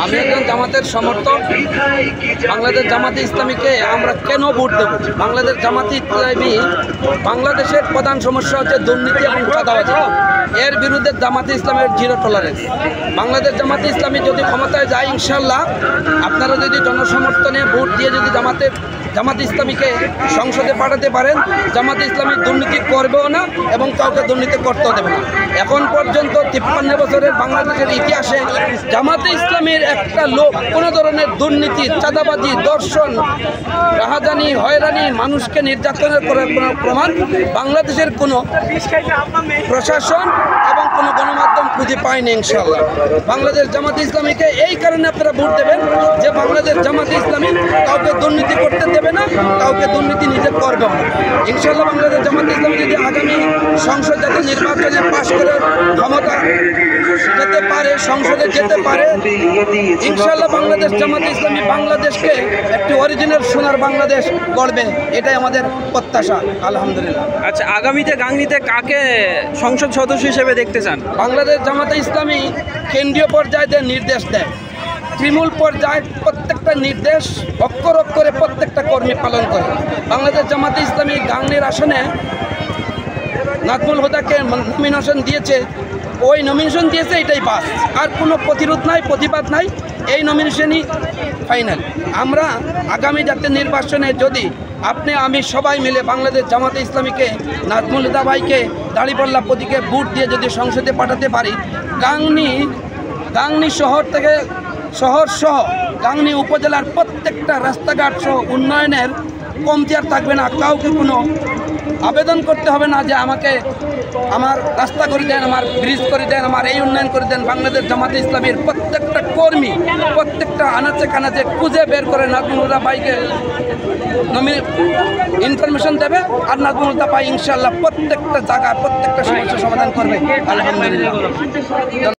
আমি একজন জামাতের সমর্থক। বাংলাদেশ জামাতে ইসলামীকে আমরা কেন ভোট দেব? বাংলাদেশ জামাতে ইসলামী বাংলাদেশের প্রধান সমস্যা হচ্ছে দুর্নীতি এবং চাঁদাবাজি। এর বিরুদ্ধে জামাতে ইসলামের জিরো টলারেন্স। বাংলাদেশ জামাতে ইসলামী যদি ক্ষমতায় যায়, ইনশাল্লাহ আপনারা যদি জনসমর্থনে ভোট দিয়ে যদি জামাতে ইসলামীকে সংসদে পাঠাতে পারেন, জামাতে ইসলামী দুর্নীতি করবেও না এবং কাউকে দুর্নীতি করতেও দেবে না। এখন পর্যন্ত 53 বছরের বাংলাদেশের ইতিহাসে জামাতে ইসলামীর একটা লোক কোনো ধরনের দুর্নীতি, চাঁদাবাজি, দর্শন, রাহাজানি, হয়রানি, মানুষকে নির্যাতনের করার কোনো প্রমাণ বাংলাদেশের কোনো প্রশাসন এবং কোনো গণমাধ্যম খুঁজে পায়নি। ইনশাআল্লাহ বাংলাদেশ জামাতে ইসলামীকে এই কারণে আপনারা ভোট দেবেন যে বাংলাদেশ জামাতে ইসলামী কাউকে দুর্নীতি করতে দেবে না, কাউকে দুর্নীতি নিজে করবে না। ইনশাআল্লাহ বাংলাদেশ জামাতে ইসলামী যদি আগামী সংসদ জাতীয় নির্বাচনে পাশ করে ক্ষমতা যেতে পারে, সংসদে যেতে পারে, ইনশাআল্লাহ বাংলাদেশ জামাতে ইসলামী বাংলাদেশকে একটি অরিজিনাল সোনার বাংলাদেশ গড়বে, এটাই আমাদের প্রত্যাশা। আলহামদুলিল্লাহ। আচ্ছা, আগামীতে গাংনীতে কাকে সংসদ সদস্য হিসেবে দেখতে চান? বাংলাদেশ জামাতে ইসলামী কেন্দ্রীয় পর্যায়ে নির্দেশ দেয়, তৃণমূল পর্যায়ে প্রত্যেকটা নির্দেশ অক্ষর অক্ষরে প্রত্যেকটা কর্মী পালন করে। বাংলাদেশ জামাতে ইসলামী গাংনীর আসনে নাজমুল হুদাকে নমিনেশন দিয়েছে, ওই নমিনেশন দিয়েছে, এটাই বাস, আর কোনো প্রতিরোধ নাই, প্রতিবাদ নাই, এই নমিনেশনই ফাইনাল। আমরা আগামী জাতীয় নির্বাচনে যদি আপনি আমি সবাই মিলে বাংলাদেশ জামাতে ইসলামীকে, নাজমুল হুদা ভাইকে, দাঁড়িপাল্লা প্রতীকে ভোট দিয়ে যদি সংসদে পাঠাতে পারি, গাংনী শহর থেকে শহর সহ গাংনী উপজেলার প্রত্যেকটা রাস্তাঘাট সহ উন্নয়নের কমতি আর থাকবে না। কাউকে কোনো আবেদন করতে হবে না যে আমাকে আমার রাস্তা করে দেন, আমার ব্রিজ করে দেন, আমার এই উন্নয়ন করে দেন। বাংলাদেশ জামাতে ইসলামীর প্রত্যেকটা কর্মী প্রত্যেকটা আনাচে কানাচে খুঁজে বের করে নাজমুল হুদা ভাইকে ইনফরমেশন দেবে, আর নাজমুল হুদা ভাই ইনশাআল্লাহ প্রত্যেকটা জায়গা প্রত্যেকটা সমস্যার সমাধান করবে। আলহামদুলিল্লাহ।